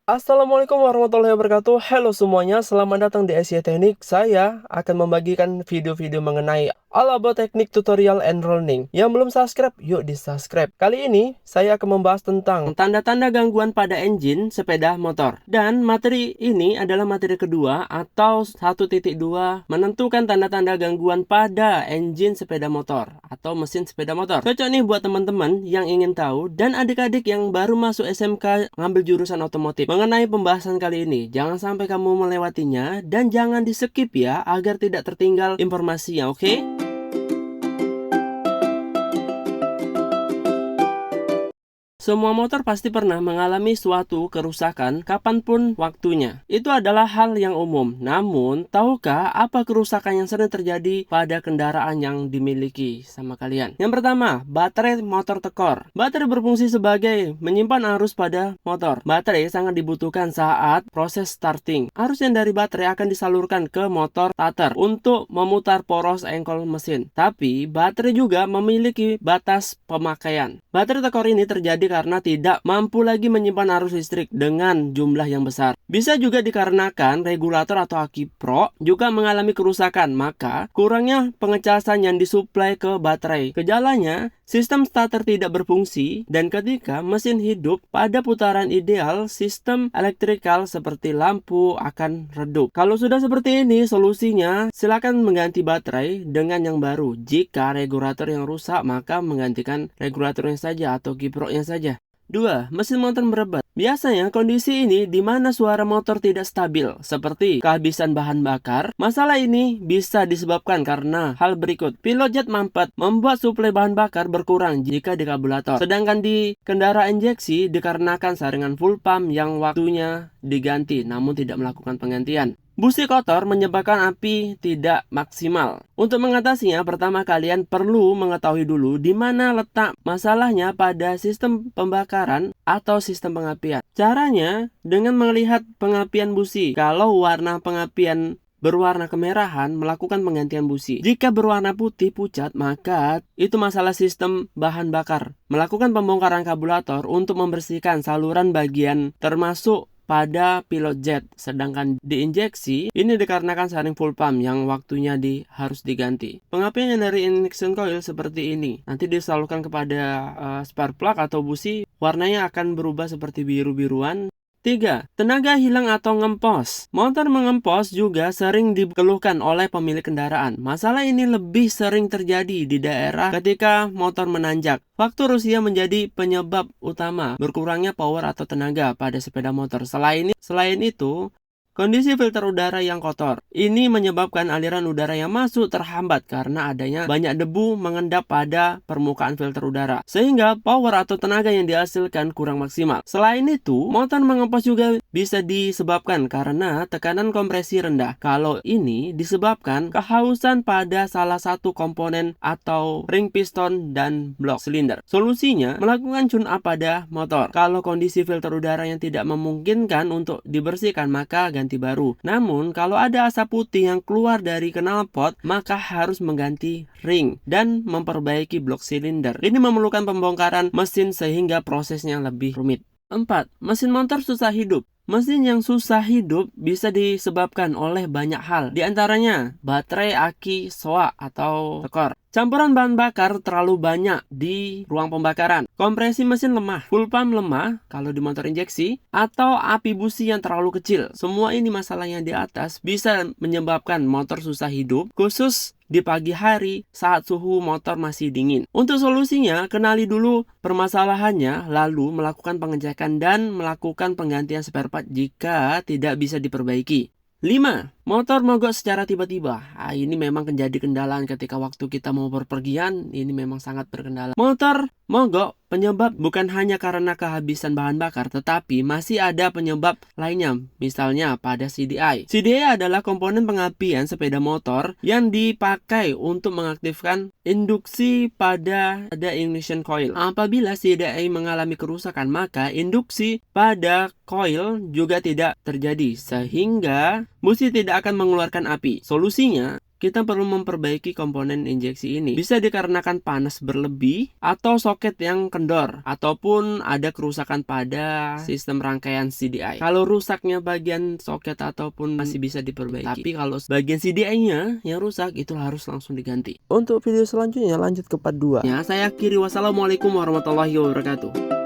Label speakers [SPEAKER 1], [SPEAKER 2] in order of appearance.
[SPEAKER 1] Assalamualaikum warahmatullahi wabarakatuh. Halo semuanya, selamat datang di Asia Teknik. Saya akan membagikan video-video mengenai all about teknik tutorial and learning. Yang belum subscribe, yuk di subscribe. Kali ini saya akan membahas tentang tanda-tanda gangguan pada engine sepeda motor. Dan materi ini adalah materi kedua atau 1.2 menentukan tanda-tanda gangguan pada engine sepeda motor atau mesin sepeda motor. Cocok nih buat teman-teman yang ingin tahu dan adik-adik yang baru masuk SMK ngambil jurusan otomotif. Mengenai pembahasan kali ini, jangan sampai kamu melewatinya dan jangan di skip ya agar tidak tertinggal informasinya, oke? Semua motor pasti pernah mengalami suatu kerusakan kapanpun waktunya. Itu adalah hal yang umum. Namun, tahukah apa kerusakan yang sering terjadi pada kendaraan yang dimiliki sama kalian? Yang pertama, baterai motor tekor. Baterai berfungsi sebagai menyimpan arus pada motor. Baterai sangat dibutuhkan saat proses starting. Arus yang dari baterai akan disalurkan ke motor starter untuk memutar poros engkol mesin. Tapi, baterai juga memiliki batas pemakaian. Baterai tekor ini terjadi karena tidak mampu lagi menyimpan arus listrik dengan jumlah yang besar. Bisa juga dikarenakan regulator atau aki pro juga mengalami kerusakan, maka kurangnya pengecasan yang disuplai ke baterai. Gejalanya, sistem starter tidak berfungsi dan ketika mesin hidup pada putaran ideal, sistem elektrikal seperti lampu akan redup. Kalau sudah seperti ini, solusinya silakan mengganti baterai dengan yang baru. Jika regulator yang rusak, maka menggantikan regulatornya saja atau kiproknya saja. 2. Mesin motor merebat. Biasanya kondisi ini di mana suara motor tidak stabil, seperti kehabisan bahan bakar. Masalah ini bisa disebabkan karena hal berikut. Pilot jet mampet membuat suplai bahan bakar berkurang jika di karburator. Sedangkan di kendaraan injeksi dikarenakan saringan full pump yang waktunya diganti namun tidak melakukan penggantian. Busi kotor menyebabkan api tidak maksimal. Untuk mengatasinya, pertama kalian perlu mengetahui dulu di mana letak masalahnya pada sistem pembakaran atau sistem pengapian. Caranya dengan melihat pengapian busi. Kalau warna pengapian berwarna kemerahan, melakukan penggantian busi. Jika berwarna putih pucat, maka itu masalah sistem bahan bakar. Melakukan pembongkaran karburator untuk membersihkan saluran bagian termasuk pada pilot jet. Sedangkan di injeksi ini dikarenakan saring full pump yang waktunya harus diganti. Pengapian yang dari ignition coil seperti ini nanti disalurkan kepada spark plug atau busi, warnanya akan berubah seperti biru-biruan. 3. Tenaga hilang atau ngempos. Motor mengempos juga sering dikeluhkan oleh pemilik kendaraan. Masalah ini lebih sering terjadi di daerah ketika motor menanjak. Faktor usia menjadi penyebab utama berkurangnya power atau tenaga pada sepeda motor. Selain itu, kondisi filter udara yang kotor. Ini menyebabkan aliran udara yang masuk terhambat karena adanya banyak debu mengendap pada permukaan filter udara. Sehingga power atau tenaga yang dihasilkan kurang maksimal. Selain itu, motor mengempos juga bisa disebabkan karena tekanan kompresi rendah. Kalau ini disebabkan kehausan pada salah satu komponen atau ring piston dan blok silinder. Solusinya, melakukan tune up pada motor. Kalau kondisi filter udara yang tidak memungkinkan untuk dibersihkan, maka ganti baru. Namun kalau ada asap putih yang keluar dari knalpot, maka harus mengganti ring dan memperbaiki blok silinder. Ini memerlukan pembongkaran mesin sehingga prosesnya lebih rumit. 4. Mesin motor susah hidup. Mesin yang susah hidup bisa disebabkan oleh banyak hal. Di antaranya baterai, aki, soak atau tekor. Campuran bahan bakar terlalu banyak di ruang pembakaran. Kompresi mesin lemah, full pump lemah kalau di motor injeksi, atau api busi yang terlalu kecil. Semua ini masalah yang di atas bisa menyebabkan motor susah hidup, khusus di pagi hari saat suhu motor masih dingin. Untuk solusinya, kenali dulu permasalahannya, lalu melakukan pengecekan dan melakukan penggantian spare part jika tidak bisa diperbaiki. 5. Motor mogok secara tiba-tiba. Ini memang menjadi kendala ketika waktu kita mau berpergian. Ini memang sangat berkendala. Motor mogok penyebab bukan hanya karena kehabisan bahan bakar, tetapi masih ada penyebab lainnya. Misalnya pada CDI. CDI adalah komponen pengapian sepeda motor yang dipakai untuk mengaktifkan induksi pada ignition coil. Apabila CDI mengalami kerusakan, maka induksi pada coil juga tidak terjadi, sehingga busi tidak akan mengeluarkan api. Solusinya, kita perlu memperbaiki komponen injeksi ini. Bisa dikarenakan panas berlebih, atau soket yang kendor, ataupun ada kerusakan pada sistem rangkaian CDI. Kalau rusaknya bagian soket ataupun masih bisa diperbaiki. Tapi kalau bagian CDI-nya yang rusak, itu harus langsung diganti. Untuk video selanjutnya lanjut ke part 2. Ya, saya akhiri. Wassalamualaikum warahmatullahi wabarakatuh.